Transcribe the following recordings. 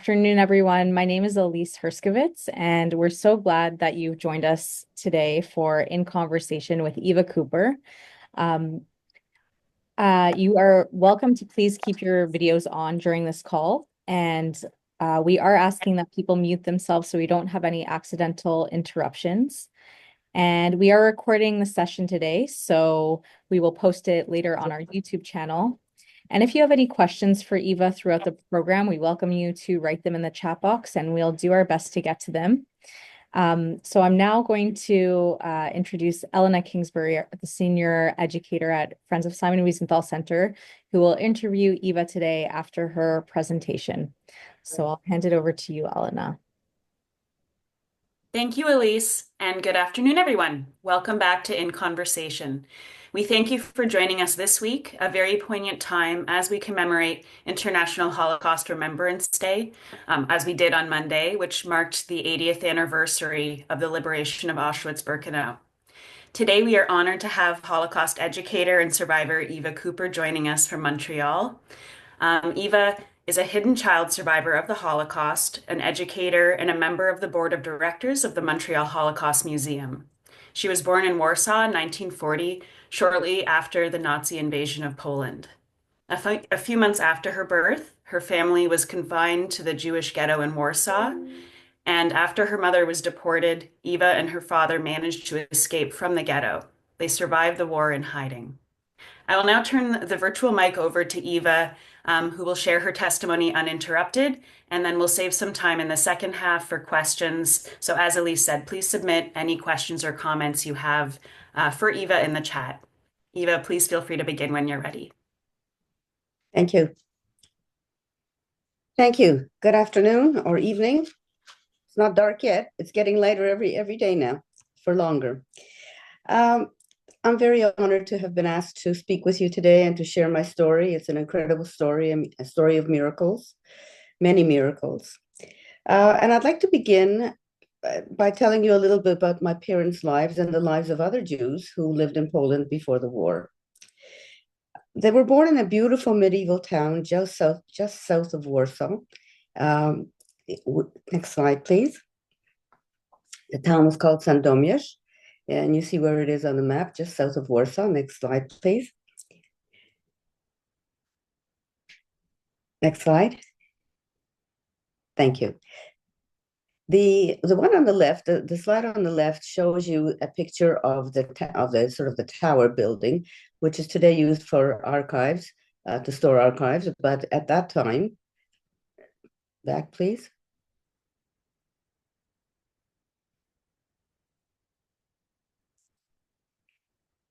Afternoon, everyone. My name is Elise Herskovitz, and we're so glad that you've joined us today for In Conversation with Eva Kuper. Um, you are welcome to please keep your videos on during this call, and we are asking that people mute themselves so we don't have any accidental interruptions. And we are recording the session today, so we will post it later on our YouTube channel. And if you have any questions for Eva throughout the program, we welcome you to write them in the chat box and we'll do our best to get to them. So I'm now going to introduce Elena Kingsbury, the senior educator at Friends of Simon Wiesenthal Center, who will interview Eva today after her presentation. So I'll hand it over to you, Elena. Thank you, Elise, and good afternoon, everyone. Welcome back to In Conversation. We thank you for joining us this week, a very poignant time as we commemorate International Holocaust Remembrance Day, as we did on Monday, which marked the 80th anniversary of the liberation of Auschwitz-Birkenau. Today, we are honored to have Holocaust educator and survivor Eva Kuper joining us from Montreal. Eva is a hidden child survivor of the Holocaust, an educator, and a member of the board of directors of the Montreal Holocaust Museum. She was born in Warsaw in 1940, shortly after the Nazi invasion of Poland. A few months after her birth, her family was confined to the Jewish ghetto in Warsaw, and after her mother was deported, Eva and her father managed to escape from the ghetto. They survived the war in hiding. I will now turn the virtual mic over to Eva, who will share her testimony uninterrupted, and then we'll save some time in the second half for questions. So as Elise said, please submit any questions or comments you have for Eva in the chat. Eva, please feel free to begin when you're ready. Thank you. Thank you. Good afternoon or evening. It's not dark yet. It's getting lighter every day now, for longer. I'm very honored to have been asked to speak with you today and to share my story. It's an incredible story, a story of miracles, many miracles. And I'd like to begin by telling you a little bit about my parents' lives and the lives of other Jews who lived in Poland before the war. They were born in a beautiful medieval town just south of Warsaw. Next slide, please. The town was called Sandomierz, and you see where it is on the map, just south of Warsaw. Next slide, please. Next slide. Thank you. The one on the left, the slide on the left shows you a picture of the sort of the tower building, which is today used for archives, to store archives. But at that time, back please.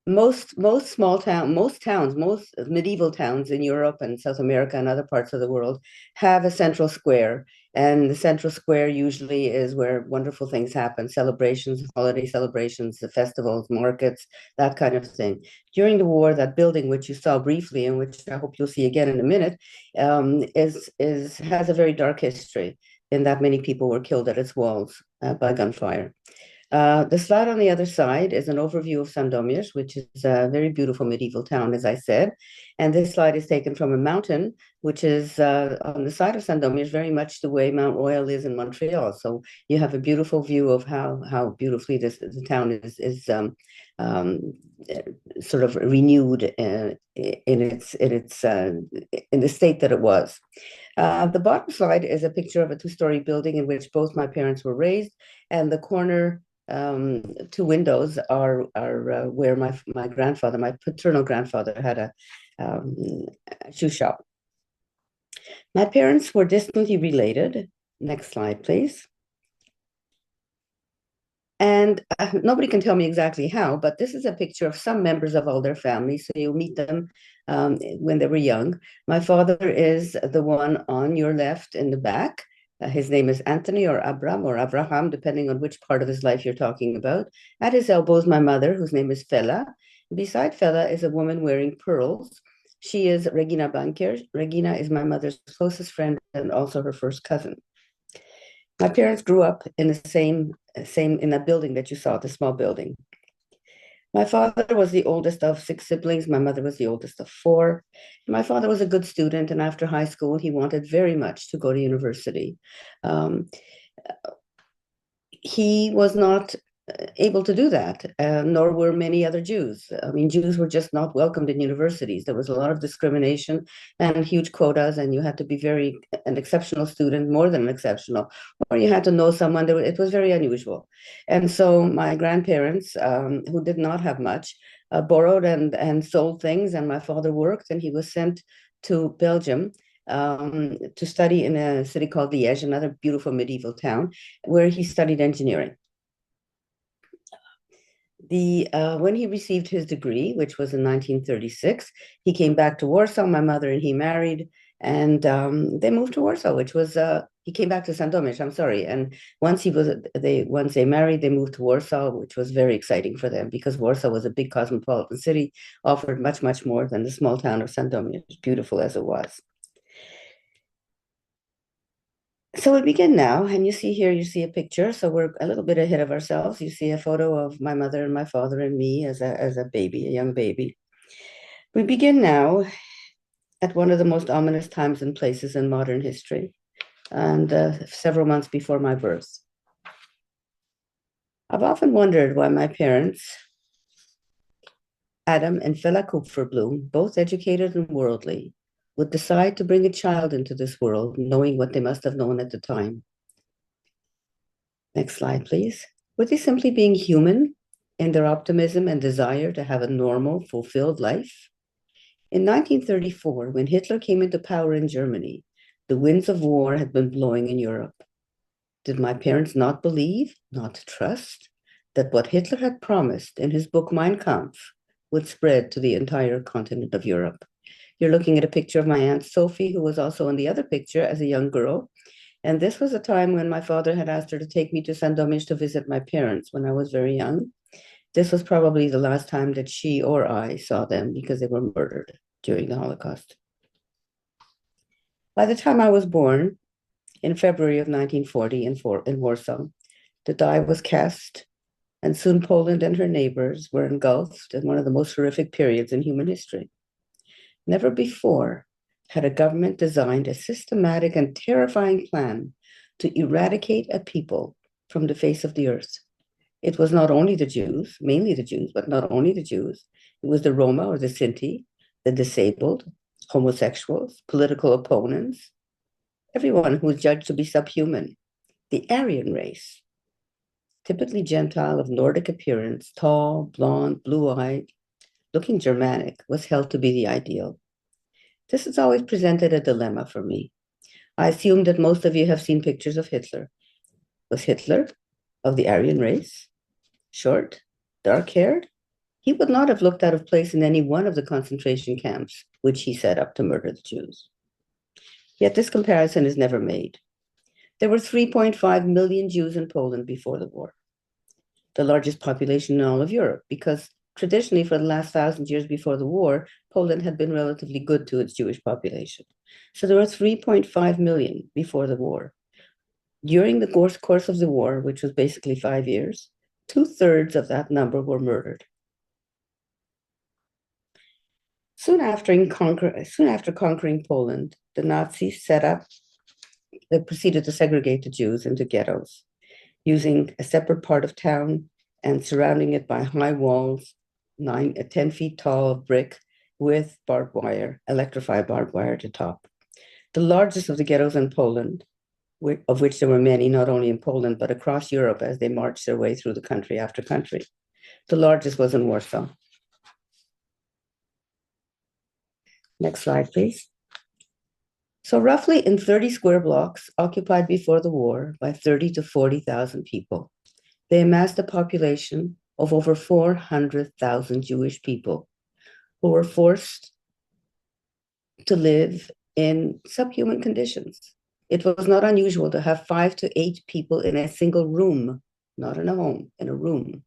Most medieval towns in Europe and South America and other parts of the world have a central square. And the central square usually is where wonderful things happen, celebrations, holiday celebrations, the festivals, markets, that kind of thing. During the war, that building, which you saw briefly and which I hope you'll see again in a minute, has a very dark history in that many people were killed at its walls by gunfire. The slide on the other side is an overview of Sandomierz, which is a very beautiful medieval town, as I said. And this slide is taken from a mountain, which is on the side of Sandomierz, very much the way Mount Royal is in Montreal. So you have a beautiful view of how beautifully the town is sort of renewed in the state that it was. The bottom slide is a picture of a two-story building in which both my parents were raised, and the corner two windows are where my paternal grandfather, had a shoe shop. My parents were distantly related. Next slide, please. And nobody can tell me exactly how, but this is a picture of some members of all their families. So you'll meet them when they were young. My father is the one on your left in the back. His name is Anthony or Abram or Abraham, depending on which part of his life you're talking about. At his elbow is my mother, whose name is Fela. Beside Fela is a woman wearing pearls. She is Regina Bankier. Regina is my mother's closest friend and also her first cousin. My parents grew up in the same in that building that you saw, the small building. My father was the oldest of six siblings. My mother was the oldest of four. My father was a good student, and after high school, he wanted very much to go to university. Um, he was not able to do that, nor were many other Jews. I mean, Jews were just not welcomed in universities. There was a lot of discrimination and huge quotas, and you had to be an exceptional student, more than an exceptional, or you had to know someone. It was very unusual. And so my grandparents, who did not have much, borrowed and sold things, and my father worked, and he was sent to Belgium to study in a city called Liège, another beautiful medieval town, where he studied engineering. When he received his degree, which was in 1936, he came back to Warsaw. My mother and he married, and they moved to Warsaw, which was he came back to Sandomierz. I'm sorry. And once they married, they moved to Warsaw, which was very exciting for them because Warsaw was a big cosmopolitan city, offered much more than the small town of Sandomierz, beautiful as it was. So we begin now, and you see a picture. So we're a little bit ahead of ourselves. You see a photo of my mother and my father and me as a baby, a young baby. We begin now at one of the most ominous times and places in modern history, and several months before my birth. I've often wondered why my parents, Adam and Eva Kuper, both educated and worldly, would decide to bring a child into this world, knowing what they must have known at the time. Next slide, please. Were they simply being human in their optimism and desire to have a normal, fulfilled life? In 1934, when Hitler came into power in Germany, the winds of war had been blowing in Europe. Did my parents not believe, not trust, that what Hitler had promised in his book Mein Kampf would spread to the entire continent of Europe? You're looking at a picture of my Aunt Sophie, who was also in the other picture as a young girl. And this was a time when my father had asked her to take me to Sandomierz to visit my parents when I was very young. This was probably the last time that she or I saw them because they were murdered during the Holocaust. By the time I was born, in February of 1940 in Warsaw, the die was cast, and soon Poland and her neighbors were engulfed in one of the most horrific periods in human history. Never before had a government designed a systematic and terrifying plan to eradicate a people from the face of the earth. It was not only the Jews, mainly the Jews, but not only the Jews. It was the Roma or the Sinti, the disabled, homosexuals, political opponents, everyone who was judged to be subhuman. The Aryan race, typically Gentile of Nordic appearance, tall, blonde, blue-eyed, looking Germanic, was held to be the ideal. This has always presented a dilemma for me. I assume that most of you have seen pictures of Hitler. Was Hitler of the Aryan race? Short, dark-haired? He would not have looked out of place in any one of the concentration camps which he set up to murder the Jews. Yet this comparison is never made. There were 3.5 million Jews in Poland before the war, the largest population in all of Europe, because traditionally, for the last 1,000 years before the war, Poland had been relatively good to its Jewish population. So there were 3.5 million before the war. During the course of the war, which was basically 5 years, 2/3 of that number were murdered. Soon after conquering Poland, the Nazis they proceeded to segregate the Jews into ghettos, using a separate part of town and surrounding it by high walls, 10 feet tall of brick with barbed wire, electrified barbed wire at the top. The largest of the ghettos in Poland, of which there were many, not only in Poland, but across Europe as they marched their way through the country after country. The largest was in Warsaw. Next slide, please. So roughly in 30 square blocks occupied before the war by 30 to 40,000 people, they amassed a population of over 400,000 Jewish people who were forced to live in subhuman conditions. It was not unusual to have 5 to 8 people in a single room, not in a home, in a room.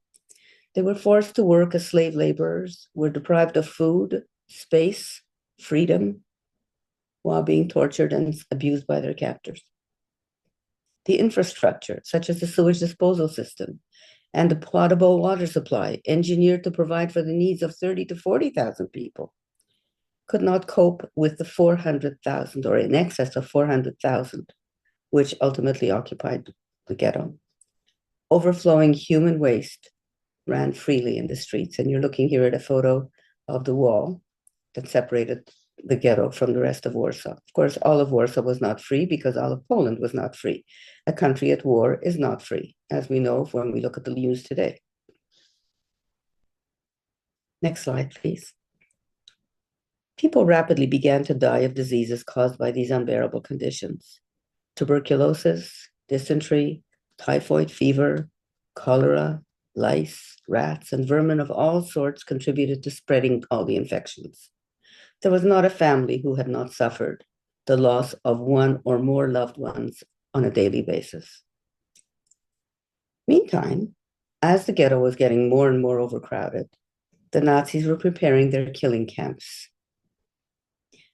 They were forced to work as slave laborers, were deprived of food, space, freedom, while being tortured and abused by their captors. The infrastructure, such as the sewage disposal system and the potable water supply, engineered to provide for the needs of 30 to 40,000 people, could not cope with the 400,000 or in excess of 400,000, which ultimately occupied the ghetto. Overflowing human waste ran freely in the streets. And you're looking here at a photo of the wall that separated the ghetto from the rest of Warsaw. Of course, all of Warsaw was not free because all of Poland was not free. A country at war is not free, as we know when we look at the news today. Next slide, please. People rapidly began to die of diseases caused by these unbearable conditions. Tuberculosis, dysentery, typhoid fever, cholera, lice, rats, and vermin of all sorts contributed to spreading all the infections. There was not a family who had not suffered the loss of one or more loved ones on a daily basis. Meantime, as the ghetto was getting more and more overcrowded, the Nazis were preparing their killing camps.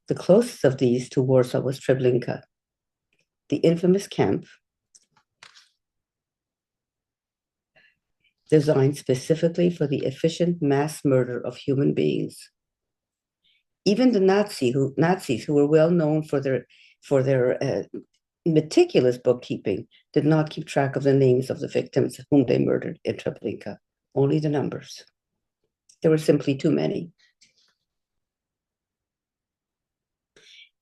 The closest of these to Warsaw was Treblinka, the infamous camp designed specifically for the efficient mass murder of human beings. Even the Nazis who were well known for their meticulous bookkeeping, did not keep track of the names of the victims whom they murdered in Treblinka, only the numbers. There were simply too many.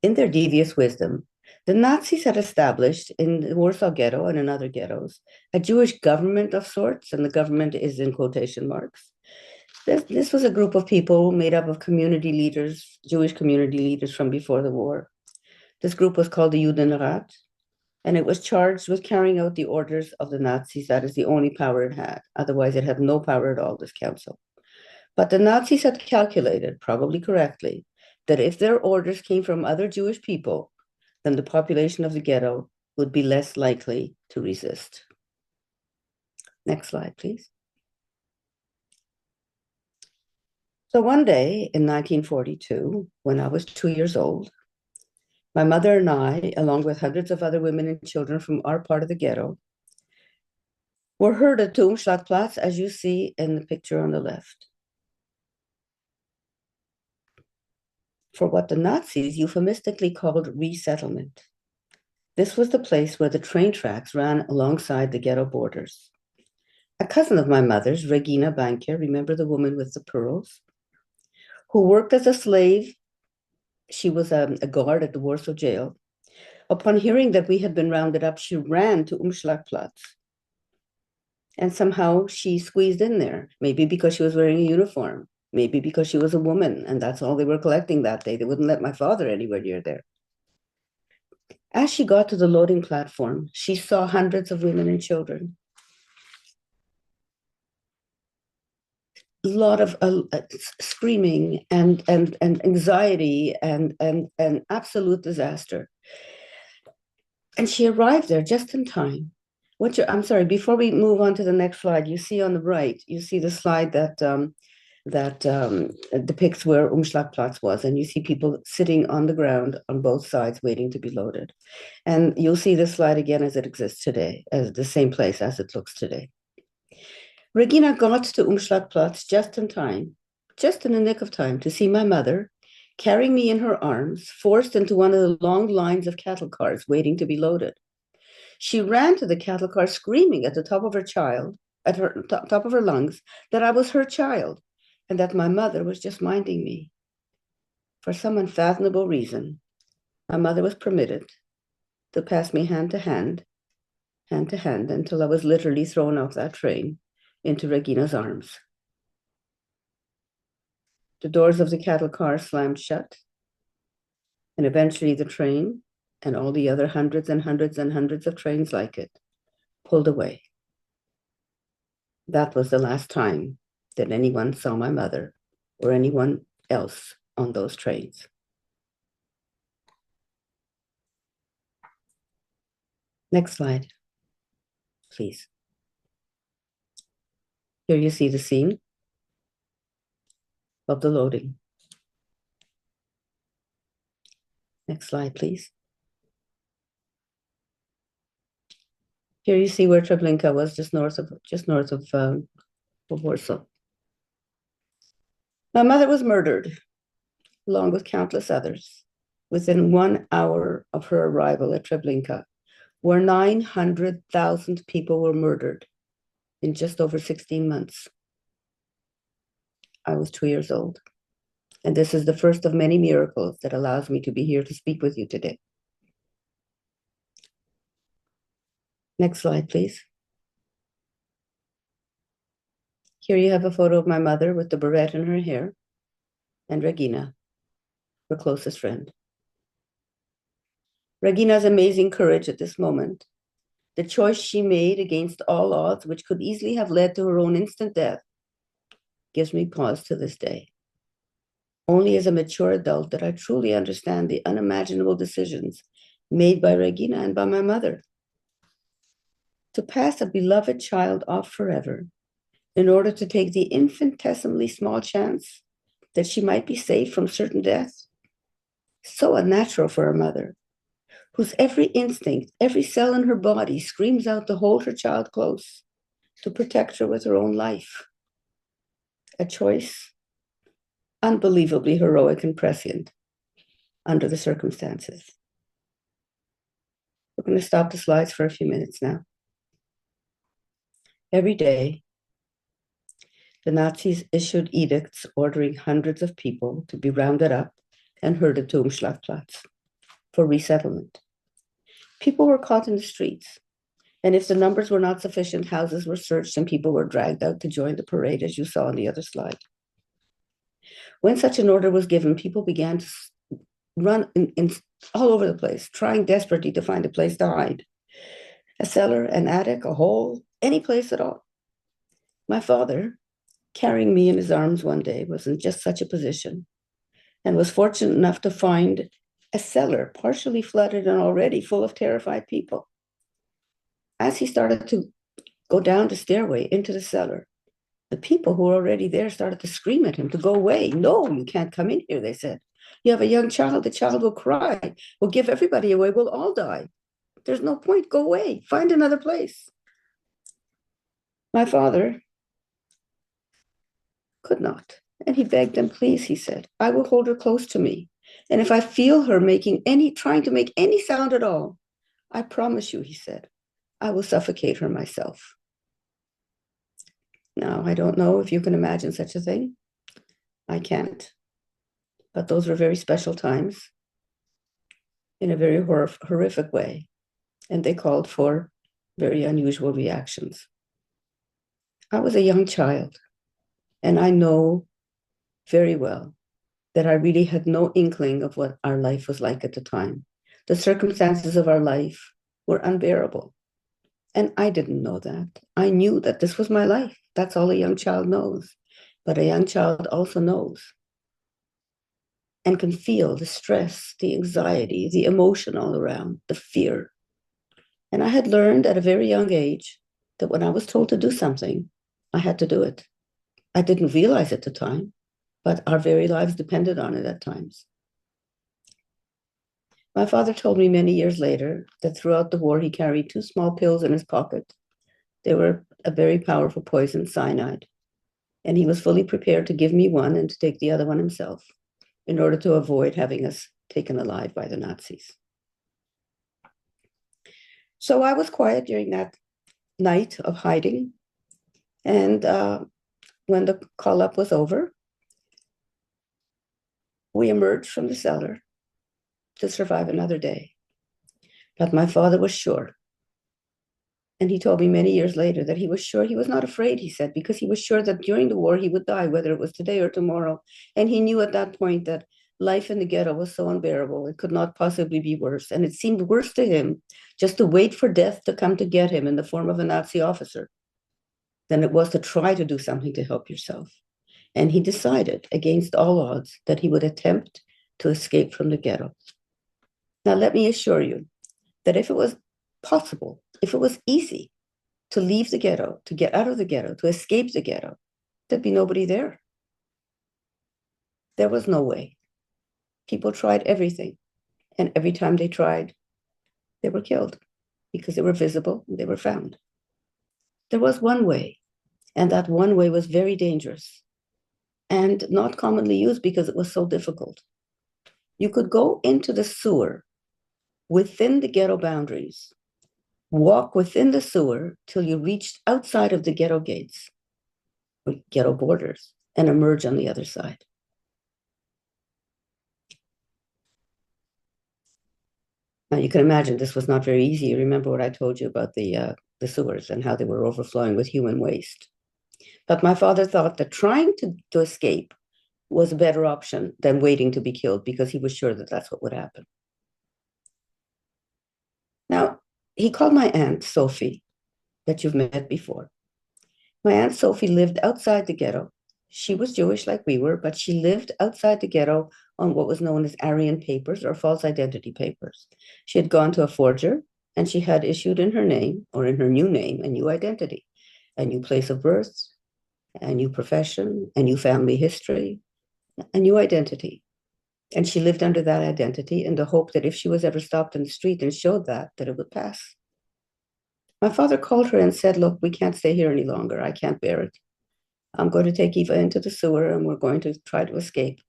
In their devious wisdom, the Nazis had established in the Warsaw Ghetto and in other ghettos a Jewish government of sorts, and the government is in quotation marks. This was a group of people made up of community leaders, Jewish community leaders from before the war. This group was called the Judenrat, and it was charged with carrying out the orders of the Nazis. That is the only power it had. Otherwise, it had no power at all, this council. But the Nazis had calculated, probably correctly, that if their orders came from other Jewish people, then the population of the ghetto would be less likely to resist. Next slide, please. So one day in 1942, when I was 2 years old, my mother and I, along with hundreds of other women and children from our part of the ghetto, were herded to Umschlagplatz, as you see in the picture on the left, for what the Nazis euphemistically called resettlement. This was the place where the train tracks ran alongside the ghetto borders. A cousin of my mother's, Regina Banker, remember the woman with the pearls, who worked as a slave. She was a guard at the Warsaw jail. Upon hearing that we had been rounded up, she ran to Umschlagplatz. And somehow she squeezed in there, maybe because she was wearing a uniform, maybe because she was a woman, and that's all they were collecting that day. They wouldn't let my father anywhere near there. As she got to the loading platform, she saw hundreds of women and children. A lot of screaming and anxiety and absolute disaster. And she arrived there just in time. I'm sorry, before we move on to the next slide, you see on the right, you see the slide that depicts where Umschlagplatz was, and you see people sitting on the ground on both sides waiting to be loaded. And you'll see this slide again as it exists today, as the same place as it looks today. Regina got to Umschlagplatz just in time, just in the nick of time, to see my mother carrying me in her arms, forced into one of the long lines of cattle cars waiting to be loaded. She ran to the cattle car screaming at the top of her top of her lungs, that I was her child and that my mother was just minding me. For some unfathomable reason, my mother was permitted to pass me hand to hand, until I was literally thrown off that train into Regina's arms. The doors of the cattle car slammed shut, and eventually the train and all the other hundreds and hundreds and hundreds of trains like it pulled away. That was the last time that anyone saw my mother or anyone else on those trains. Next slide, please. Here you see the scene of the loading. Next slide, please. Here you see where Treblinka was, just north of Warsaw. My mother was murdered, along with countless others, within 1 hour of her arrival at Treblinka, where 900,000 people were murdered in just over 16 months. I was 2 years old, and this is the first of many miracles that allows me to be here to speak with you today. Next slide, please. Here you have a photo of my mother with the beret in her hair, and Regina, her closest friend. Regina's amazing courage at this moment, the choice she made against all odds, which could easily have led to her own instant death, gives me pause to this day. Only as a mature adult did I truly understand the unimaginable decisions made by Regina and by my mother. To pass a beloved child off forever in order to take the infinitesimally small chance that she might be saved from certain death, so unnatural for a mother, whose every instinct, every cell in her body screams out to hold her child close, to protect her with her own life. A choice unbelievably heroic and prescient under the circumstances. We're going to stop the slides for a few minutes now. Every day, the Nazis issued edicts ordering hundreds of people to be rounded up and herded to Umschlagplatz for resettlement. People were caught in the streets, and if the numbers were not sufficient, houses were searched and people were dragged out to join the parade, as you saw on the other slide. When such an order was given, people began to run all over the place, trying desperately to find a place to hide. A cellar, an attic, a hole, any place at all. My father, carrying me in his arms one day, was in just such a position and was fortunate enough to find a cellar partially flooded and already full of terrified people. As he started to go down the stairway into the cellar, the people who were already there started to scream at him to go away. No, you can't come in here, they said. You have a young child, the child will cry. We'll give everybody away, we'll all die. There's no point, go away, find another place. My father could not. And he begged them, please, he said, I will hold her close to me. And if I feel her trying to make any sound at all, I promise you, he said, I will suffocate her myself. Now, I don't know if you can imagine such a thing. I can't. But those were very special times in a very horrific way. And they called for very unusual reactions. I was a young child, and I know very well that I really had no inkling of what our life was like at the time. The circumstances of our life were unbearable. And I didn't know that. I knew that this was my life. That's all a young child knows. But a young child also knows and can feel the stress, the anxiety, the emotion all around, the fear. And I had learned at a very young age that when I was told to do something, I had to do it. I didn't realize at the time, but our very lives depended on it at times. My father told me many years later that throughout the war, he carried 2 small pills in his pocket. They were a very powerful poison, cyanide. And he was fully prepared to give me one and to take the other one himself in order to avoid having us taken alive by the Nazis. So I was quiet during that night of hiding. And when the call-up was over, we emerged from the cellar to survive another day. But my father was sure. And he told me many years later that he was sure, he was not afraid, he said, because he was sure that during the war he would die, whether it was today or tomorrow. And he knew at that point that life in the ghetto was so unbearable, it could not possibly be worse. And it seemed worse to him just to wait for death to come to get him in the form of a Nazi officer than it was to try to do something to help yourself. And he decided, against all odds, that he would attempt to escape from the ghetto. Now, let me assure you that if it was possible, if it was easy to leave the ghetto, to get out of the ghetto, to escape the ghetto, there'd be nobody there. There was no way. People tried everything. And every time they tried, they were killed because they were visible and they were found. There was one way, and that one way was very dangerous and not commonly used because it was so difficult. You could go into the sewer within the ghetto boundaries, walk within the sewer till you reached outside of the ghetto gates, or ghetto borders, and emerge on the other side. Now you can imagine this was not very easy. You remember what I told you about the sewers and how they were overflowing with human waste. But my father thought that trying to escape was a better option than waiting to be killed because he was sure that that's what would happen. Now, he called my Aunt Sophie, that you've met before. My Aunt Sophie lived outside the ghetto. She was Jewish like we were, but she lived outside the ghetto on what was known as Aryan papers or false identity papers. She had gone to a forger and she had issued in her name or in her new name a new identity, a new place of birth, a new profession, a new family history, a new identity. And she lived under that identity in the hope that if she was ever stopped in the street and showed that it would pass. My father called her and said, look, we can't stay here any longer. I can't bear it. I'm going to take Eva into the sewer and we're going to try to escape.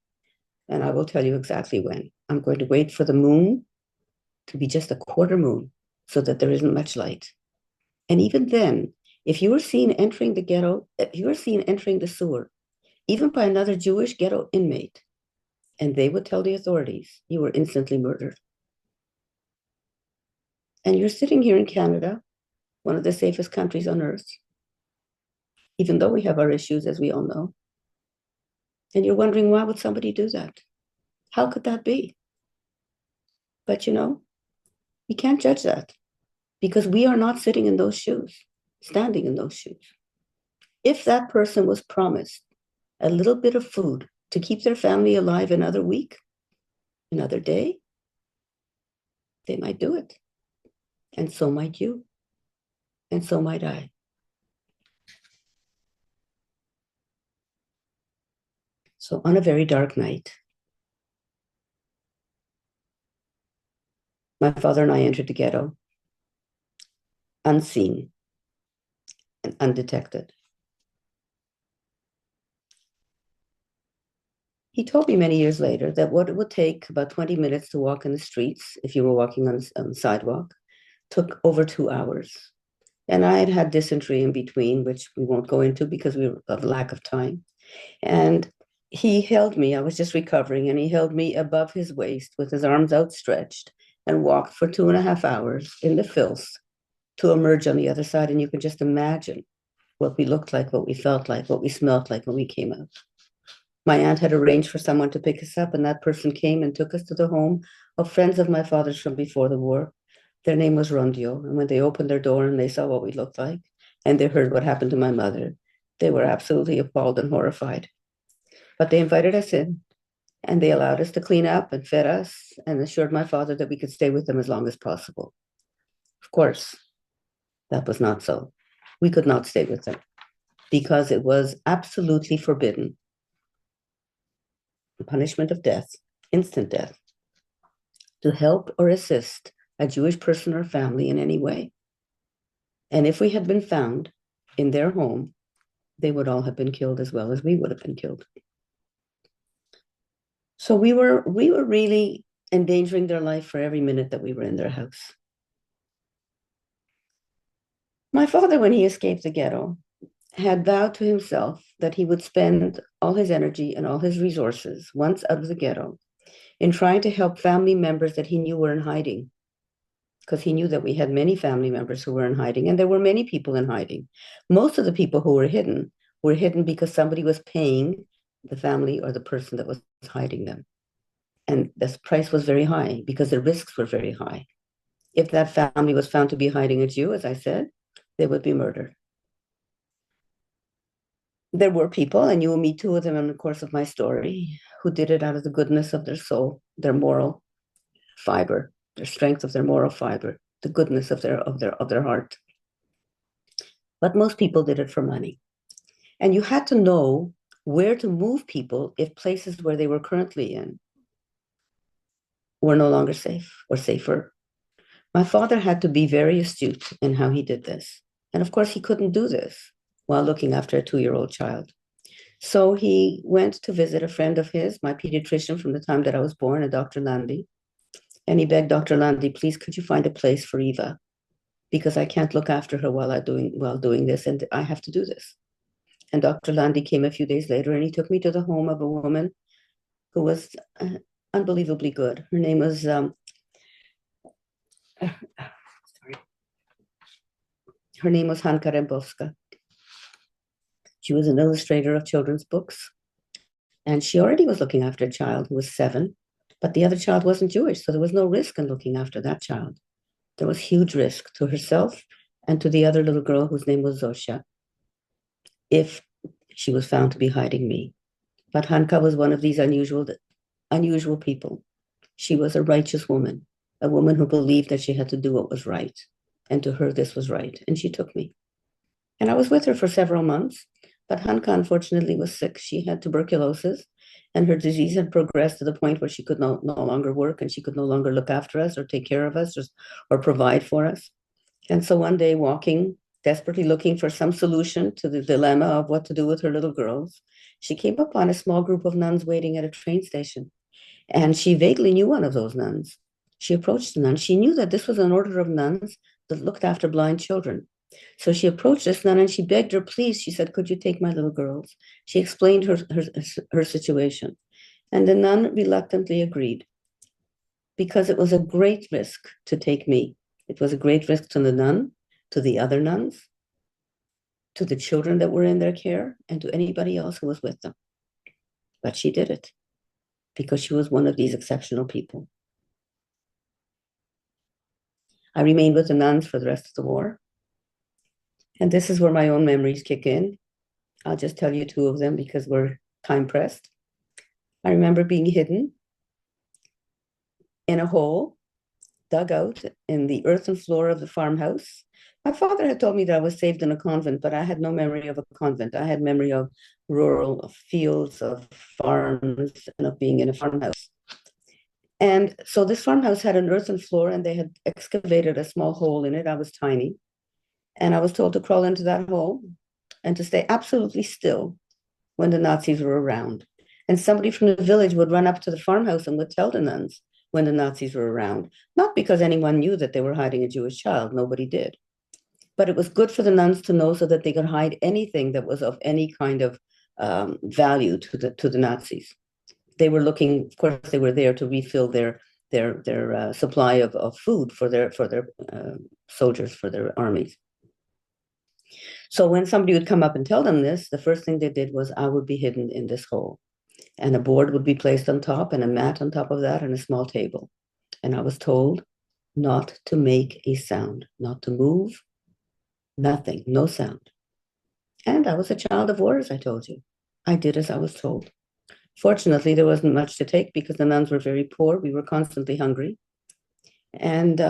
And I will tell you exactly when. I'm going to wait for the moon to be just a quarter moon so that there isn't much light. And even then, if you were seen entering the ghetto, if you were seen entering the sewer, even by another Jewish ghetto inmate, and they would tell the authorities, you were instantly murdered. And you're sitting here in Canada, one of the safest countries on earth, even though we have our issues, as we all know. And you're wondering, why would somebody do that? How could that be? But you know, we can't judge that because we are not sitting in those shoes, standing in those shoes. If that person was promised a little bit of food to keep their family alive another week, another day, they might do it. And so might you. And so might I. So on a very dark night, my father and I entered the ghetto, unseen and undetected. He told me many years later that what it would take about 20 minutes to walk in the streets, if you were walking on the sidewalk, took over 2 hours. And I had had dysentery in between, which we won't go into because we were of lack of time. And he held me, I was just recovering, and he held me above his waist with his arms outstretched and walked for 2.5 hours in the filth to emerge on the other side. And you can just imagine what we looked like, what we felt like, what we smelled like when we came out. My aunt had arranged for someone to pick us up, and that person came and took us to the home of friends of my father's from before the war. Their name was Rondio, and when they opened their door and they saw what we looked like, and they heard what happened to my mother, they were absolutely appalled and horrified. But they invited us in, and they allowed us to clean up and fed us, and assured my father that we could stay with them as long as possible. Of course, that was not so. We could not stay with them because it was absolutely forbidden. The punishment of death, instant death, to help or assist a Jewish person or family in any way. And if we had been found in their home, they would all have been killed as well as we would have been killed. So we were really endangering their life for every minute that we were in their house. My father, when he escaped the ghetto, had vowed to himself that he would spend all his energy and all his resources, once out of the ghetto, in trying to help family members that he knew were in hiding, because he knew that we had many family members who were in hiding, and there were many people in hiding. Most of the people who were hidden because somebody was paying the family or the person that was hiding them. And the price was very high because the risks were very high. If that family was found to be hiding a Jew, as I said, they would be murdered. There were people, and you will meet two of them in the course of my story, who did it out of the goodness of their soul, their moral fiber, their strength of their moral fiber, the goodness of their heart. But most people did it for money. And you had to know where to move people if places where they were currently in were no longer safe or safer. My father had to be very astute in how he did this. And of course, he couldn't do this while looking after a 2-year-old child. So he went to visit a friend of his, my pediatrician from the time that I was born, a Dr. Landy. And he begged Dr. Landy, please, could you find a place for Eva? Because I can't look after her while doing this, and I have to do this. And Dr. Landy came a few days later, and he took me to the home of a woman who was unbelievably good. Her name was Hanka Rembowska. She was an illustrator of children's books, and she already was looking after a child who was 7, but the other child wasn't Jewish, so there was no risk in looking after that child. There was huge risk to herself and to the other little girl whose name was Zosia, if she was found to be hiding me. But Hanka was one of these unusual people. She was a righteous woman, a woman who believed that she had to do what was right. And to her, this was right. And she took me. And I was with her for several months. But Hanka, unfortunately, was sick. She had tuberculosis, and her disease had progressed to the point where she could no longer work, and she could no longer look after us or take care of us or provide for us. And so one day, walking, desperately looking for some solution to the dilemma of what to do with her little girls, she came upon a small group of nuns waiting at a train station. And she vaguely knew one of those nuns. She approached the nun. She knew that this was an order of nuns that looked after blind children. So she approached this nun and she begged her, please, she said, could you take my little girls? She explained her situation. And the nun reluctantly agreed because it was a great risk to take me. It was a great risk to the nun, to the other nuns, to the children that were in their care, and to anybody else who was with them. But she did it because she was one of these exceptional people. I remained with the nuns for the rest of the war. And this is where my own memories kick in. I'll just tell you 2 of them because we're time pressed. I remember being hidden in a hole dug out in the earthen floor of the farmhouse. My father had told me that I was saved in a convent, but I had no memory of a convent. I had memory of rural fields, of farms, and of being in a farmhouse. And so this farmhouse had an earthen floor, and they had excavated a small hole in it. I was tiny. And I was told to crawl into that hole and to stay absolutely still when the Nazis were around. And somebody from the village would run up to the farmhouse and would tell the nuns when the Nazis were around, not because anyone knew that they were hiding a Jewish child, nobody did. But it was good for the nuns to know so that they could hide anything that was of any kind of value to the Nazis. They were looking, of course, they were there to refill their supply of food for their soldiers, for their armies. So when somebody would come up and tell them this, the first thing they did was I would be hidden in this hole. And a board would be placed on top and a mat on top of that and a small table. And I was told not to make a sound, not to move, nothing, no sound. And I was a child of war, as I told you. I did as I was told. Fortunately, there wasn't much to take because the nuns were very poor. We were constantly hungry. And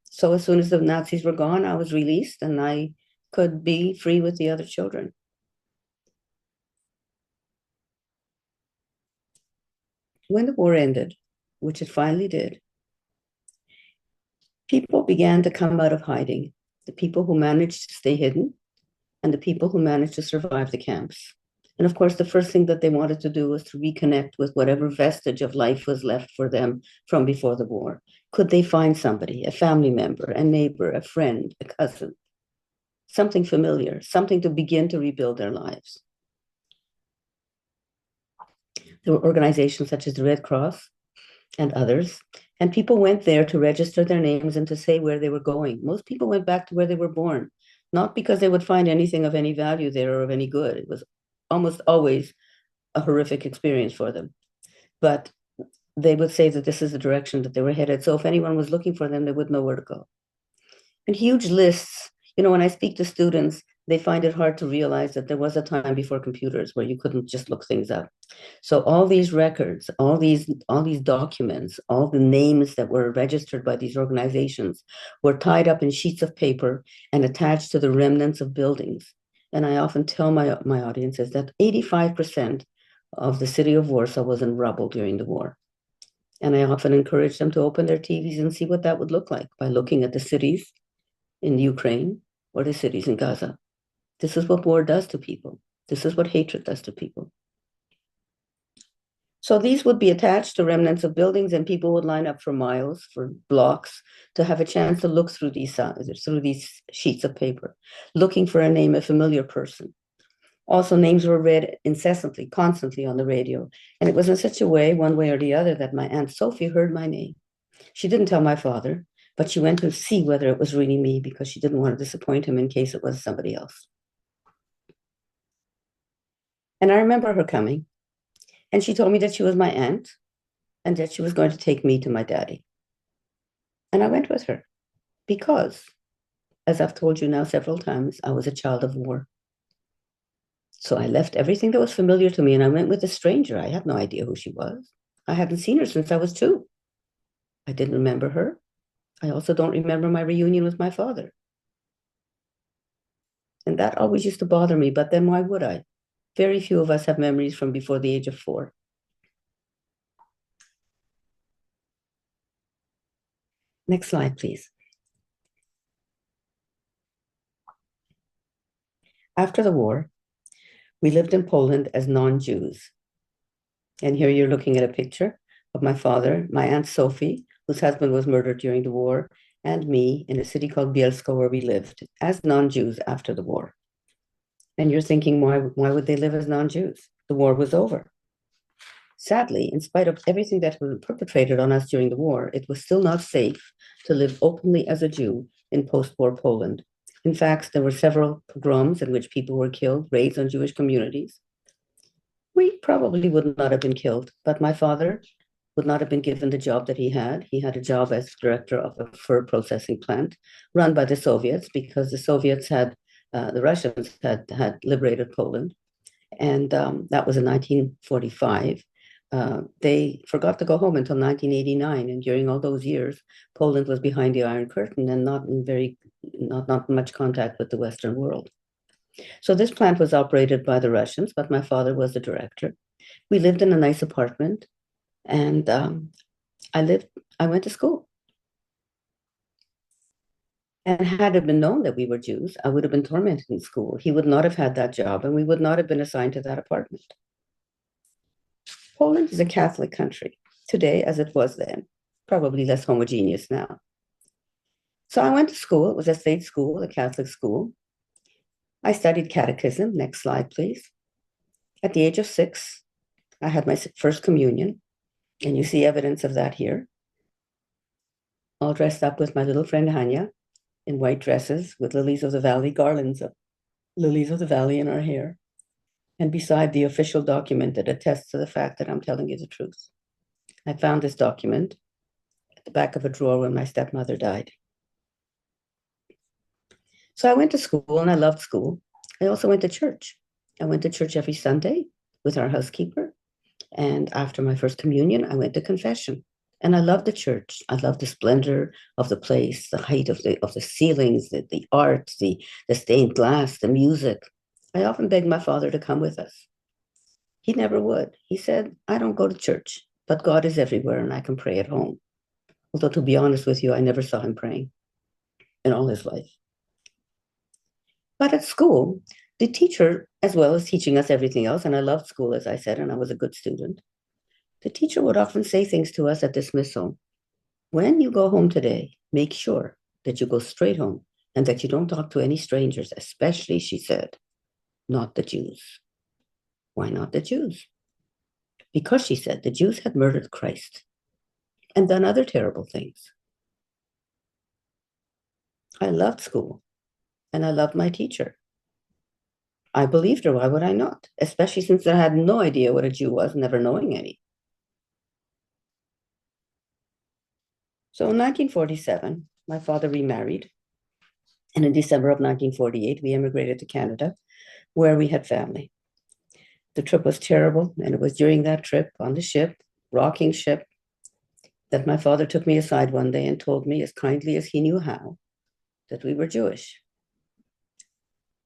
so as soon as the Nazis were gone, I was released and I could be free with the other children. When the war ended, which it finally did, people began to come out of hiding. The people who managed to stay hidden and the people who managed to survive the camps. And of course, the first thing that they wanted to do was to reconnect with whatever vestige of life was left for them from before the war. Could they find somebody, a family member, a neighbor, a friend, a cousin, something familiar, something to begin to rebuild their lives? There were organizations such as the Red Cross and others, and people went there to register their names and to say where they were going. Most people went back to where they were born, not because they would find anything of any value there or of any good. It was almost always a horrific experience for them. But they would say that this is the direction that they were headed. So if anyone was looking for them, they would know where to go. And huge lists. When I speak to students, they find it hard to realize that there was a time before computers where you couldn't just look things up. So all these records, all these documents, all the names that were registered by these organizations were tied up in sheets of paper and attached to the remnants of buildings. And I often tell my audiences that 85% of the city of Warsaw was in rubble during the war. And I often encourage them to open their TVs and see what that would look like by looking at the cities in Ukraine or the cities in Gaza. This is what war does to people. This is what hatred does to people. So these would be attached to remnants of buildings, and people would line up for miles, for blocks, to have a chance to look through these sheets of paper, looking for a name, a familiar person. Also, names were read incessantly, constantly on the radio. And it was in such a way, one way or the other, that my Aunt Sophie heard my name. She didn't tell my father, but she went to see whether it was really me because she didn't want to disappoint him in case it was somebody else. And I remember her coming, and she told me that she was my aunt and that she was going to take me to my daddy. And I went with her because, as I've told you now several times, I was a child of war. So I left everything that was familiar to me and I went with a stranger. I had no idea who she was. I hadn't seen her since I was 2. I didn't remember her. I also don't remember my reunion with my father. And that always used to bother me, but then why would I? Very few of us have memories from before the age of 4. Next slide, please. After the war, we lived in Poland as non-Jews. And here you're looking at a picture of my father, my Aunt Sophie, whose husband was murdered during the war, and me in a city called Bielsko, where we lived as non-Jews after the war. And you're thinking, why would they live as non-Jews? The war was over. Sadly, in spite of everything that was perpetrated on us during the war, it was still not safe to live openly as a Jew in post-war Poland. In fact, there were several pogroms in which people were killed, raids on Jewish communities. We probably would not have been killed, but my father would not have been given the job that he had. He had a job as director of a fur processing plant run by the Soviets because the Soviets the Russians had liberated Poland. And that was in 1945. They forgot to go home until 1989. And during all those years, Poland was behind the Iron Curtain and not much contact with the Western world. So this plant was operated by the Russians, but my father was the director. We lived in a nice apartment, and I went to school. And had it been known that we were Jews, I would have been tormented in school. He would not have had that job, and we would not have been assigned to that apartment. Poland is a Catholic country today, as it was then, probably less homogeneous now. So I went to school. It was a state school, a Catholic school. I studied catechism. Next slide, please. At the age of 6, I had my first communion, and you see evidence of that here. All dressed up with my little friend Hanya in white dresses with lilies of the valley, garlands of lilies of the valley in our hair, and beside the official document that attests to the fact that I'm telling you the truth. I found this document at the back of a drawer when my stepmother died. So I went to school and I loved school. I also went to church. I went to church every Sunday with our housekeeper. And after my first communion, I went to confession. And I loved the church. I loved the splendor of the place, the height of the ceilings, the art, the stained glass, the music. I often begged my father to come with us. He never would. He said, I don't go to church, but God is everywhere and I can pray at home. Although, to be honest with you, I never saw him praying in all his life. But at school, the teacher, as well as teaching us everything else, and I loved school, as I said, and I was a good student, the teacher would often say things to us at dismissal. When you go home today, make sure that you go straight home and that you don't talk to any strangers, especially, she said, not the Jews. Why not the Jews? Because, she said, the Jews had murdered Christ and done other terrible things. I loved school and I loved my teacher. I believed her. Why would I not? Especially since I had no idea what a Jew was, never knowing any. So in 1947, my father remarried. And in December of 1948, we immigrated to Canada, where we had family. The trip was terrible. And it was during that trip on the ship, rocking ship, that my father took me aside one day and told me, as kindly as he knew how, that we were Jewish.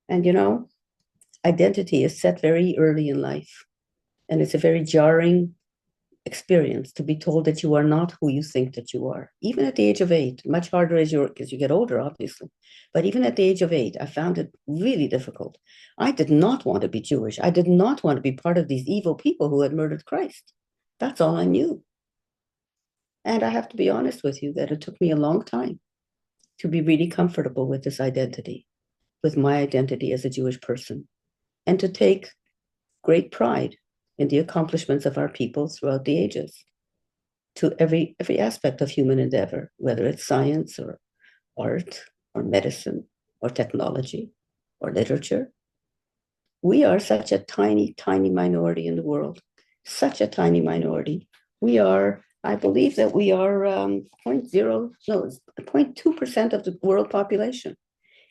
And identity is set very early in life. And it's a very jarring experience to be told that you are not who you think that you are, even at the age of 8. Much harder as you get older, obviously. But even at the age of 8, I found it really difficult. I did not want to be Jewish. I did not want to be part of these evil people who had murdered Christ. That's all I knew. And I have to be honest with you that it took me a long time to be really comfortable with this identity, with my identity as a Jewish person, and to take great pride in the accomplishments of our people throughout the ages, to every aspect of human endeavor, whether it's science or art or medicine or technology or literature. We are such a tiny, tiny minority in the world, such a tiny minority. We are, I believe that we are 0.2% of the world population.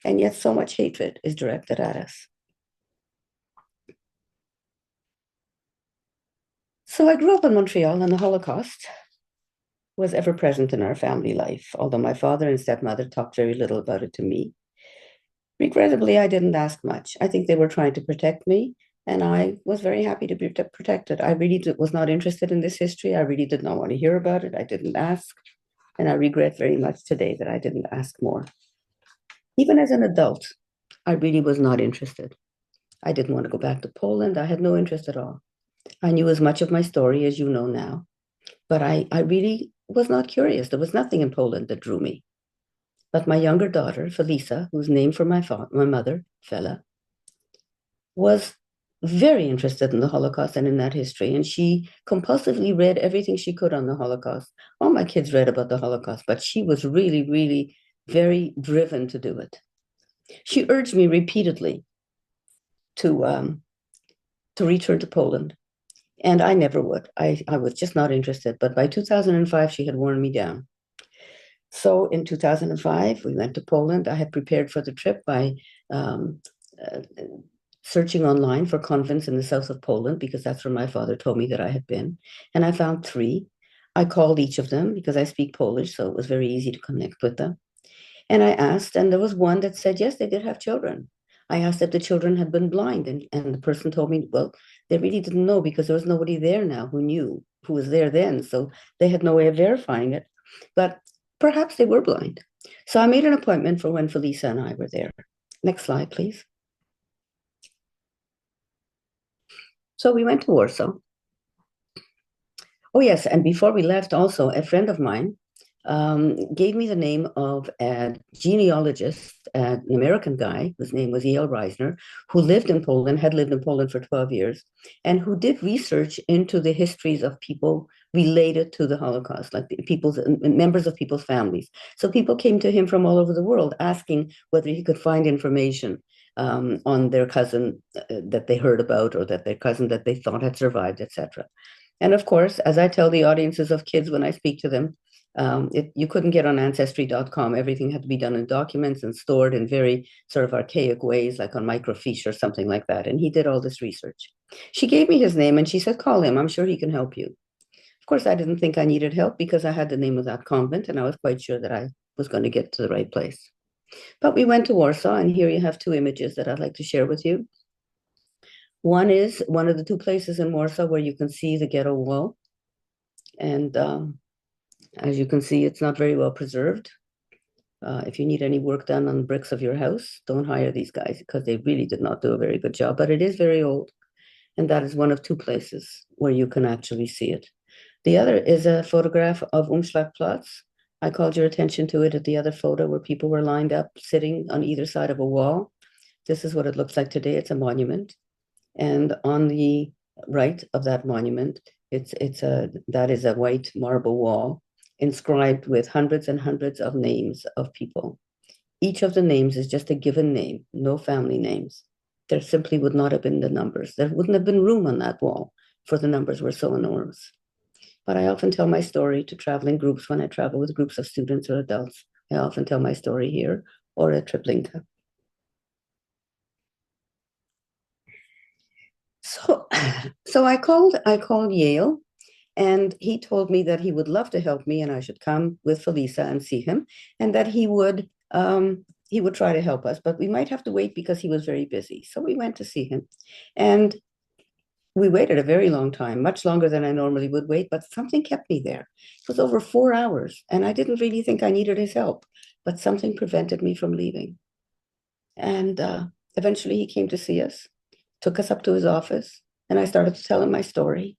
And yet so much hatred is directed at us. So I grew up in Montreal, and the Holocaust was ever present in our family life, although my father and stepmother talked very little about it to me. Regrettably, I didn't ask much. I think they were trying to protect me, and I was very happy to be protected. I really was not interested in this history. I really did not want to hear about it. I didn't ask, and I regret very much today that I didn't ask more. Even as an adult, I really was not interested. I didn't want to go back to Poland. I had no interest at all. I knew as much of my story as you know now, but I really was not curious. There was nothing in Poland that drew me. But my younger daughter, Felisa, who's named for my mother, Fela, was very interested in the Holocaust and in that history. And she compulsively read everything she could on the Holocaust. All my kids read about the Holocaust, but she was really, really very driven to do it. She urged me repeatedly to return to Poland. And I never would. I was just not interested. But by 2005, she had worn me down. So in 2005, we went to Poland. I had prepared for the trip by um, uh, searching online for convents in the south of Poland, because that's where my father told me that I had been. And I found 3. I called each of them because I speak Polish, so it was very easy to connect with them. And I asked, and there was one that said, yes, they did have children. I asked if the children had been blind, and the person told me, well, they really didn't know because there was nobody there now who knew, who was there then. So they had no way of verifying it. But perhaps they were blind. So I made an appointment for when Felisa and I were there. Next slide, please. So we went to Warsaw. Oh, yes. And before we left, also, a friend of mine gave me the name of a genealogist, an American guy whose name was E.L. Reisner, who lived in Poland, had lived in Poland for 12 years, and who did research into the histories of people related to the Holocaust, like people's members of people's families. So people came to him from all over the world asking whether he could find information on their cousin that they heard about, or that their cousin that they thought had survived, etc. And of course, as I tell the audiences of kids when I speak to them, you couldn't get on ancestry.com. Everything had to be done in documents and stored in very sort of archaic ways, like on microfiche or something like that. And he did all this research. She gave me his name and she said, call him. I'm sure he can help you. Of course, I didn't think I needed help because I had the name of that convent and I was quite sure that I was going to get to the right place. But we went to Warsaw, and here you have 2 images that I'd like to share with you. One is one of the 2 places in Warsaw where you can see the ghetto wall. And as you can see, it's not very well preserved. If you need any work done on the bricks of your house, don't hire these guys because they really did not do a very good job, but it is very old. And that is one of 2 places where you can actually see it. The other is a photograph of Umschlagplatz. I called your attention to it at the other photo where people were lined up, sitting on either side of a wall. This is what it looks like today. It's a monument. And on the right of that monument, that is a white marble wall inscribed with hundreds and hundreds of names of people. Each of the names is just a given name, no family names. There simply would not have been the numbers. There wouldn't have been room on that wall, for the numbers were so enormous. But I often tell my story to traveling groups when I travel with groups of students or adults. I often tell my story here or at Treblinka. So I called Yale, and he told me that he would love to help me and I should come with Felisa and see him, and that he would try to help us, but we might have to wait because he was very busy. So we went to see him. And We waited a very long time, much longer than I normally would wait, but something kept me there. It was over 4 hours, and I didn't really think I needed his help, but something prevented me from leaving. And eventually he came to see us, took us up to his office, and I started to tell him my story.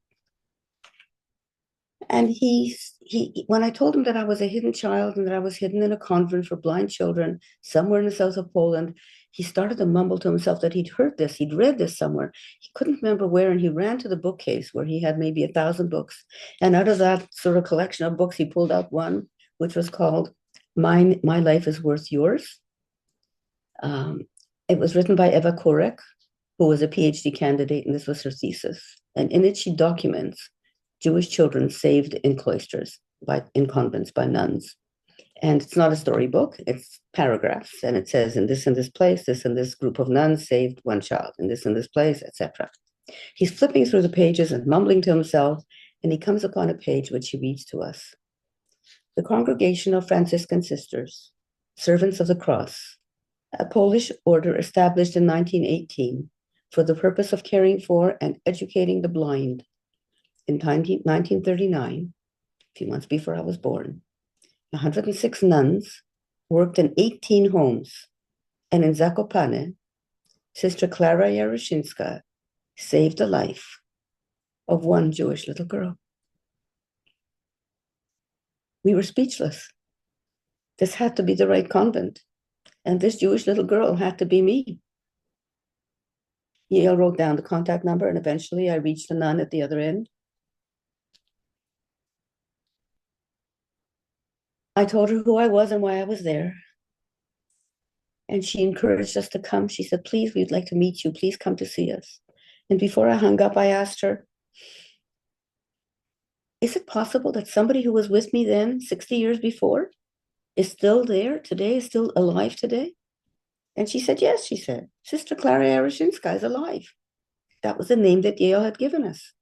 And when I told him that I was a hidden child and that I was hidden in a convent for blind children somewhere in the south of Poland, he started to mumble to himself that he'd heard this, he'd read this somewhere. He couldn't remember where, and he ran to the bookcase where he had maybe 1,000 books. And out of that sort of collection of books, he pulled out one, which was called My Life is Worth Yours. It was written by Eva Kuper, who was a PhD candidate, and this was her thesis. And in it, she documents Jewish children saved in cloisters, in convents by nuns. And it's not a storybook, it's paragraphs. And it says, in this place, this and this group of nuns saved one child, in this place, etc. He's flipping through the pages and mumbling to himself, and he comes upon a page which he reads to us. The Congregation of Franciscan Sisters, Servants of the Cross, a Polish order established in 1918 for the purpose of caring for and educating the blind. In 1939, a few months before I was born, 106 nuns worked in 18 homes, and in Zakopane, Sister Klara Yaroshinska saved the life of one Jewish little girl. We were speechless. This had to be the right convent, and this Jewish little girl had to be me. Yale wrote down the contact number, and eventually I reached the nun at the other end. I told her who I was and why I was there. And she encouraged us to come. She said, please, we'd like to meet you. Please come to see us. And before I hung up, I asked her, is it possible that somebody who was with me then, 60 years before, is still there today, is still alive today? And she said, yes, she said, Sister Klara Yaroshinska is alive. That was the name that Yale had given us.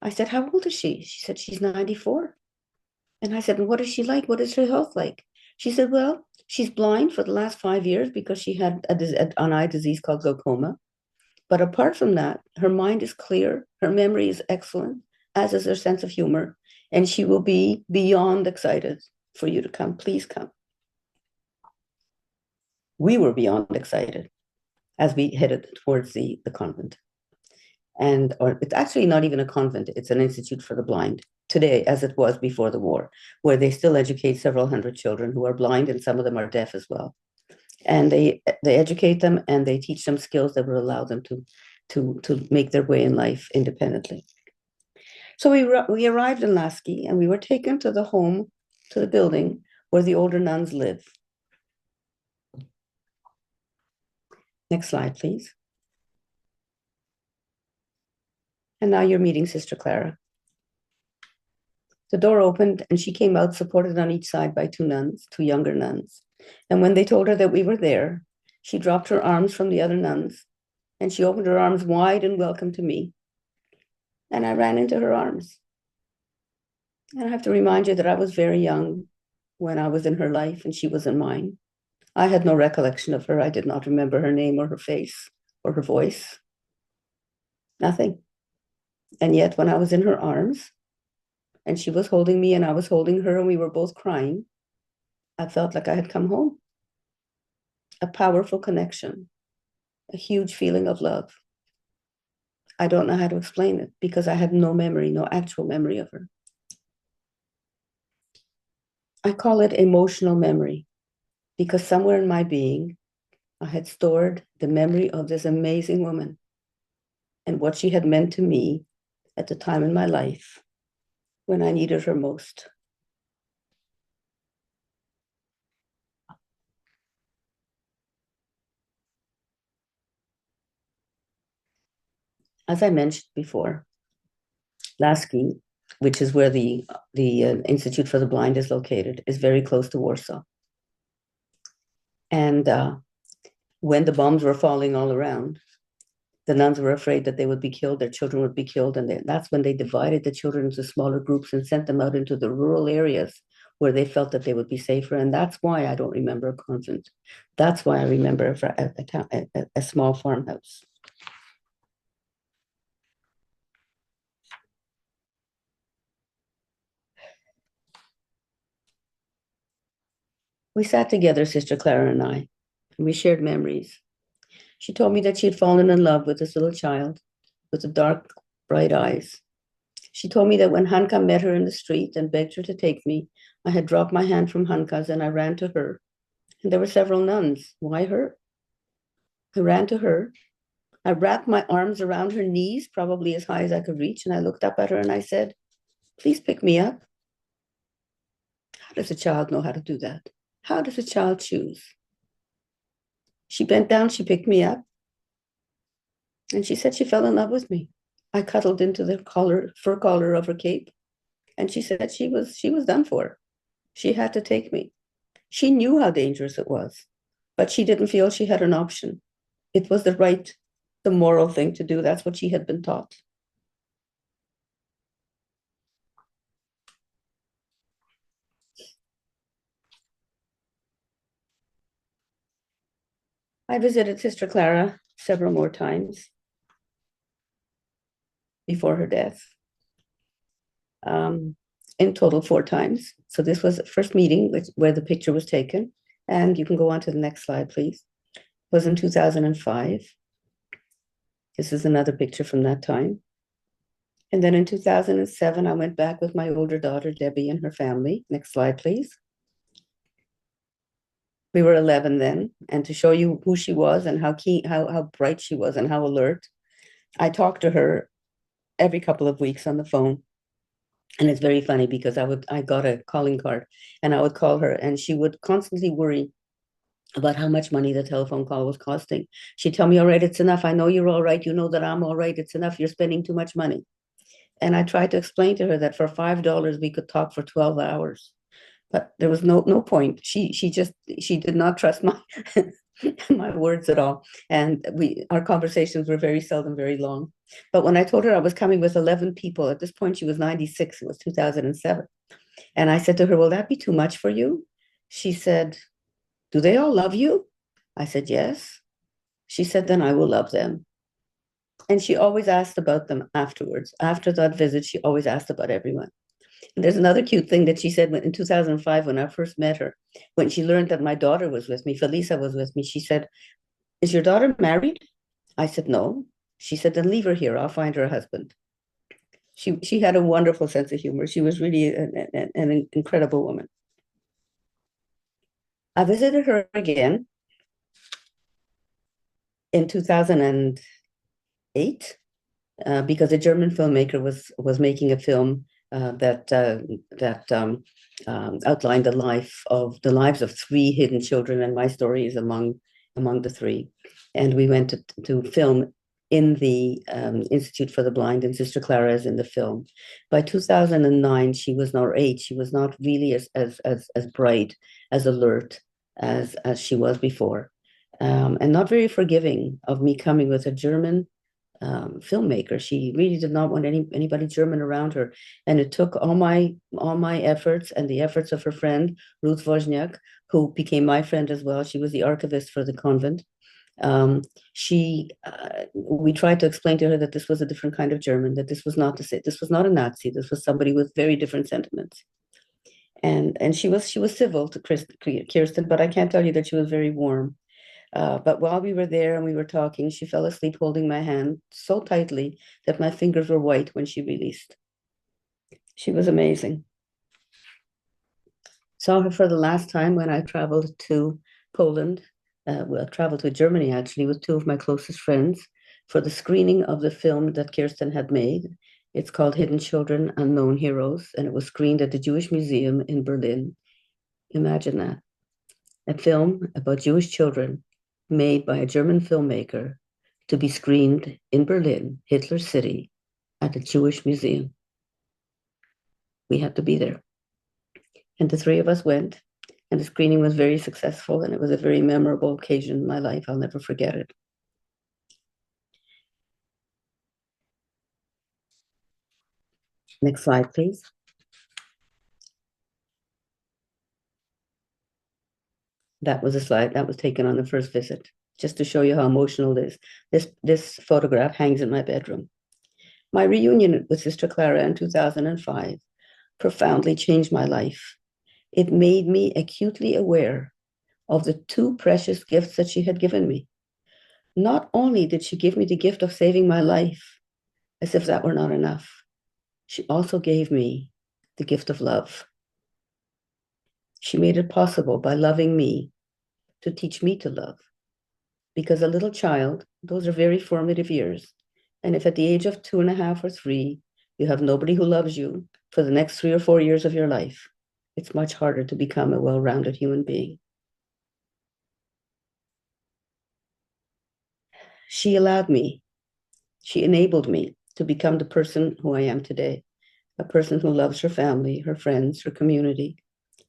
I said, how old is she? She said, she's 94. And I said, and what is she like? What is her health like? She said, well, she's blind for the last 5 years because she had an eye disease called glaucoma. But apart from that, her mind is clear. Her memory is excellent, as is her sense of humor. And she will be beyond excited for you to come. Please come. We were beyond excited as we headed towards the convent. Or it's actually not even a convent, it's an institute for the blind today, as it was before the war, where they still educate several hundred children who are blind, and some of them are deaf as well. And they educate them, and they teach them skills that will allow them to make their way in life independently. So we arrived in Lasky, and we were taken to the building where the older nuns live. Next slide, please. And now you're meeting Sister Klara. The door opened, and she came out supported on each side by two younger nuns. And when they told her that we were there, she dropped her arms from the other nuns, and she opened her arms wide in welcome to me. And I ran into her arms. And I have to remind you that I was very young when I was in her life and she was in mine. I had no recollection of her. I did not remember her name or her face or her voice. Nothing. And yet when I was in her arms and she was holding me and I was holding her and we were both crying, I felt like I had come home. A powerful connection, a huge feeling of love. I don't know how to explain it because I had no memory, no actual memory of her. I call it emotional memory because somewhere in my being, I had stored the memory of this amazing woman and what she had meant to me at the time in my life when I needed her most. As I mentioned before, Lasky, which is where the Institute for the Blind is located, is very close to Warsaw. And when the bombs were falling all around, the nuns were afraid that they would be killed, their children would be killed. And that's when they divided the children into smaller groups and sent them out into the rural areas where they felt that they would be safer. And that's why I don't remember a convent. That's why I remember a small farmhouse. We sat together, Sister Clara and I, and we shared memories. She told me that she had fallen in love with this little child with the dark, bright eyes. She told me that when Hanka met her in the street and begged her to take me, I had dropped my hand from Hanka's and I ran to her. And there were several nuns. Why her? I ran to her. I wrapped my arms around her knees, probably as high as I could reach, and I looked up at her and I said, "Please pick me up." How does a child know how to do that? How does a child choose? She bent down, she picked me up, and she said she fell in love with me. I cuddled into the fur collar of her cape, and she said she was done for. She had to take me. She knew how dangerous it was, but she didn't feel she had an option. It was the moral thing to do. That's what she had been taught. I visited Sister Clara several more times before her death, in total 4 times. So this was the first meeting where the picture was taken. And you can go on to the next slide, please. It was in 2005. This is another picture from that time. And then in 2007, I went back with my older daughter, Debbie, and her family. Next slide, please. We were 11 then. And to show you who she was and how keen, how bright she was and how alert, I talked to her every couple of weeks on the phone. And it's very funny because I got a calling card and I would call her and she would constantly worry about how much money the telephone call was costing. She'd tell me, "All right, it's enough. I know you're all right. You know that I'm all right. It's enough. You're spending too much money." And I tried to explain to her that for $5 we could talk for 12 hours. But there was no point. She did not trust my my words at all. And our conversations were very seldom very long. But when I told her I was coming with 11 people, at this point she was 96, it was 2007. And I said to her, "Will that be too much for you?" She said, "Do they all love you?" I said, "Yes." She said, "Then I will love them." And she always asked about them afterwards. After that visit, she always asked about everyone. And there's another cute thing that she said in 2005 when I first met her, when she learned that my daughter was with me, Felisa was with me. She said, "Is your daughter married?" I said, "No." She said, "Then leave her here. I'll find her a husband." She had a wonderful sense of humor. She was really an incredible woman. I visited her again in 2008 because a German filmmaker was making a film that outlined the lives of 3 hidden children, and my story is among the 3. And we went to film in the Institute for the Blind, and Sister Clara is in the film. By 2009, she was not 8. She was not really as bright, as alert as she was before, and not very forgiving of me coming with a German filmmaker. She really did not want anybody German around her, and it took all my efforts and the efforts of her friend Ruth Wozniak, who became my friend as well. She was the archivist for the convent. We tried to explain to her that this was a different kind of German, that this was not a Nazi. This was somebody with very different sentiments. And she was civil to Kirsten, but I can't tell you that she was very warm. But while we were there and we were talking, she fell asleep holding my hand so tightly that my fingers were white when she released. She was amazing. Saw her for the last time when I traveled to Poland. Traveled to Germany actually with 2 of my closest friends for the screening of the film that Kirsten had made. It's called Hidden Children, Unknown Heroes, and it was screened at the Jewish Museum in Berlin. Imagine that. A film about Jewish children made by a German filmmaker to be screened in Berlin, Hitler City, at the Jewish Museum. We had to be there. And the 3 of us went, and the screening was very successful, and it was a very memorable occasion in my life. I'll never forget it. Next slide, please. That was a slide that was taken on the first visit, just to show you how emotional it is. This photograph hangs in my bedroom. My reunion with Sister Clara in 2005 profoundly changed my life. It made me acutely aware of the two precious gifts that she had given me. Not only did she give me the gift of saving my life, as if that were not enough, she also gave me the gift of love. She made it possible by loving me to teach me to love. Because a little child, those are very formative years. And if at the age of 2.5 or 3, you have nobody who loves you for the next 3 or 4 years of your life, it's much harder to become a well-rounded human being. She enabled me to become the person who I am today, a person who loves her family, her friends, her community,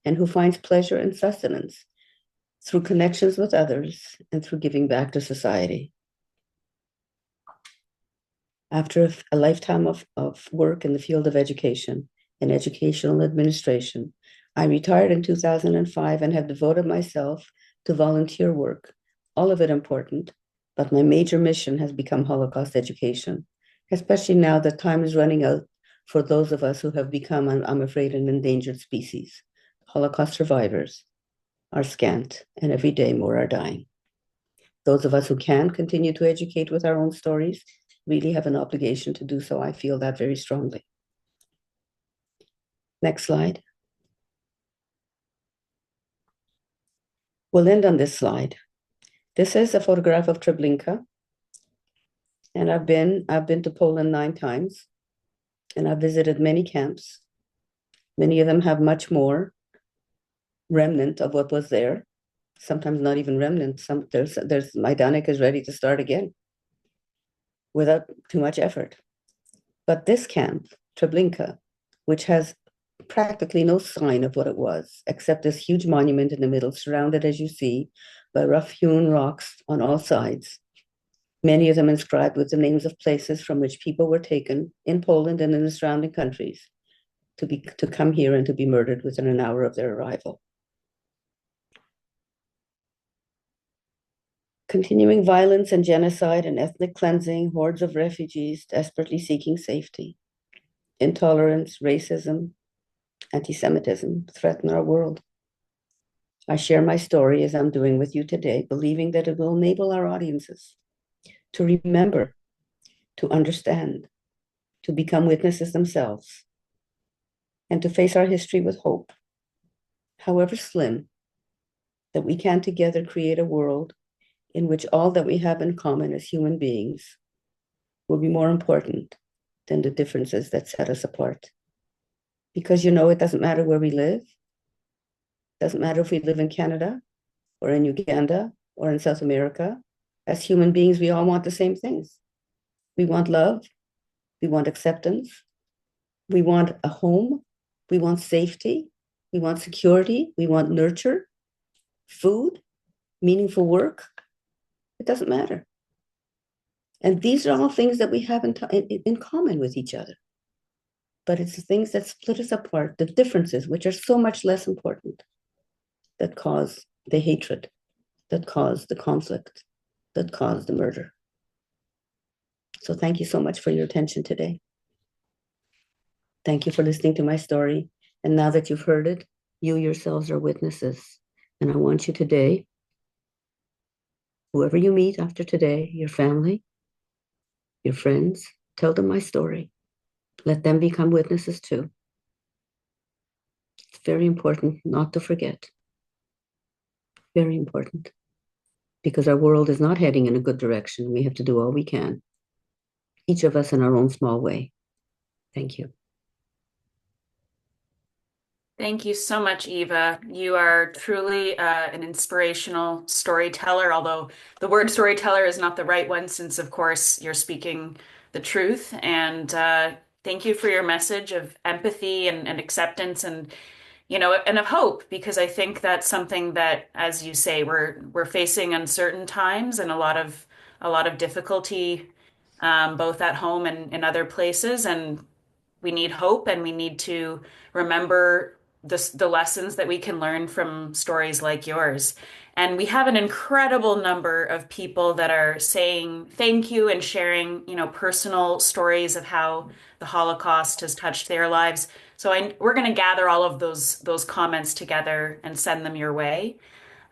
and who finds pleasure and sustenance through connections with others and through giving back to society. After a lifetime of work in the field of education and educational administration, I retired in 2005 and have devoted myself to volunteer work, all of it important, but my major mission has become Holocaust education, especially now that time is running out for those of us who have become, I'm afraid, an endangered species. Holocaust survivors are scant, and every day more are dying. Those of us who can continue to educate with our own stories really have an obligation to do so. I feel that very strongly. Next slide. We'll end on this slide. This is a photograph of Treblinka, and I've been to Poland 9 times, and I've visited many camps. Many of them have much more remnant of what was there. Sometimes not even remnant. There's Majdanek is ready to start again without too much effort. But this camp, Treblinka, which has practically no sign of what it was, except this huge monument in the middle, surrounded, as you see, by rough-hewn rocks on all sides, many of them inscribed with the names of places from which people were taken in Poland and in the surrounding countries to come here and to be murdered within an hour of their arrival. Continuing violence and genocide and ethnic cleansing, hordes of refugees desperately seeking safety, intolerance, racism, anti-Semitism threaten our world. I share my story as I'm doing with you today, believing that it will enable our audiences to remember, to understand, to become witnesses themselves, and to face our history with hope, however slim, that we can together create a world in which all that we have in common as human beings will be more important than the differences that set us apart. Because it doesn't matter where we live. It doesn't matter if we live in Canada or in Uganda or in South America. As human beings, we all want the same things. We want love. We want acceptance. We want a home. We want safety. We want security. We want nurture, food, meaningful work. It doesn't matter. And these are all things that we have in common with each other. But it's the things that split us apart, the differences, which are so much less important, that cause the hatred, that cause the conflict, that cause the murder. So thank you so much for your attention today. Thank you for listening to my story. And now that you've heard it, you yourselves are witnesses. And I want you today, whoever you meet after today, your family, your friends, tell them my story. Let them become witnesses too. It's very important not to forget. Very important. Because our world is not heading in a good direction. We have to do all we can, each of us in our own small way. Thank you. Thank you so much, Eva. You are truly an inspirational storyteller, although the word storyteller is not the right one, since, of course, you're speaking the truth. And thank you for your message of empathy and acceptance and and of hope, because I think that's something that, as you say, we're facing uncertain times and a lot of difficulty, both at home and in other places, and we need hope, and we need to remember the lessons that we can learn from stories like yours. And we have an incredible number of people that are saying thank you and sharing, personal stories of how the Holocaust has touched their lives. So we're going to gather all of those comments together and send them your way.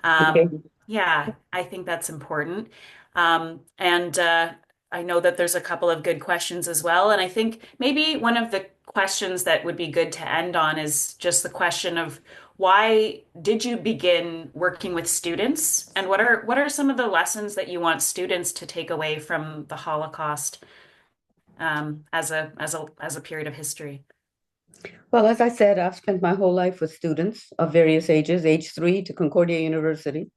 Okay. Yeah, I think that's important. And I know that there's a couple of good questions as well. And I think maybe one of the questions that would be good to end on is just the question of why did you begin working with students? And what are some of the lessons that you want students to take away from the Holocaust as a period of history? Well, as I said, I've spent my whole life with students of various ages, age 3 to Concordia University.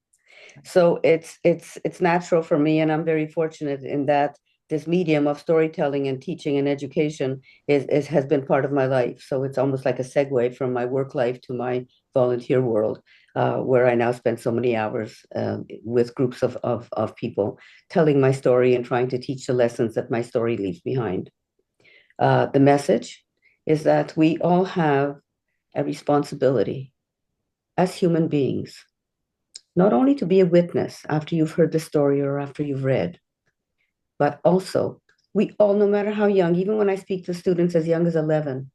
So it's natural for me, and I'm very fortunate in that this medium of storytelling and teaching and education is has been part of my life. So it's almost like a segue from my work life to my volunteer world, where I now spend so many hours with groups of people telling my story and trying to teach the lessons that my story leaves behind. The message is that we all have a responsibility as human beings, not only to be a witness after you've heard the story or after you've read, but also we all, no matter how young, even when I speak to students as young as 11,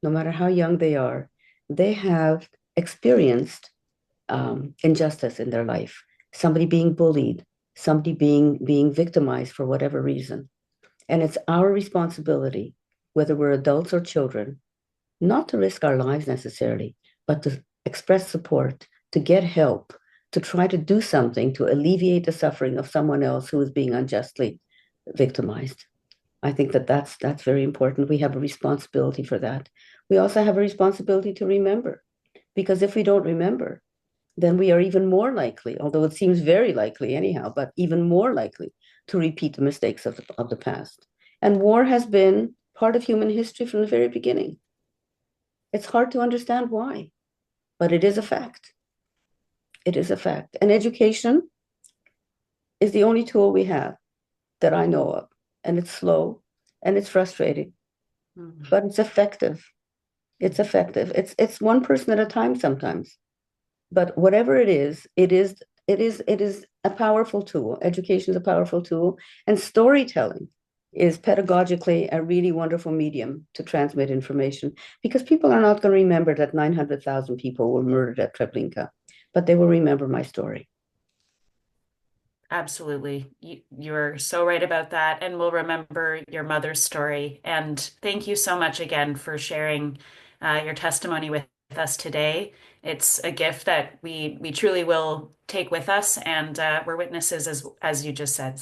no matter how young they are, they have experienced injustice in their life, somebody being bullied, somebody being victimized for whatever reason. And it's our responsibility, whether we're adults or children, not to risk our lives necessarily, but to express support, to get help, to try to do something to alleviate the suffering of someone else who is being unjustly victimized. I think that that's very important. We have a responsibility for that. We also have a responsibility to remember, because if we don't remember, then we are even more likely, although it seems very likely anyhow, but even more likely to repeat the mistakes of the past. And war has been part of human history from the very beginning. It's hard to understand why, but it is a fact. It is a fact. And education is the only tool we have that I know of. And it's slow and it's frustrating, Mhm. but it's effective. It's effective. It's one person at a time sometimes. But whatever it is a powerful tool. Education is a powerful tool. And storytelling is pedagogically a really wonderful medium to transmit information, because people are not going to remember that 900,000 people were murdered at Treblinka, but they will remember my story. Absolutely. You're so right about that. And we'll remember your mother's story. And thank you so much again for sharing your testimony with us today. It's a gift that we truly will take with us, and we're witnesses as you just said.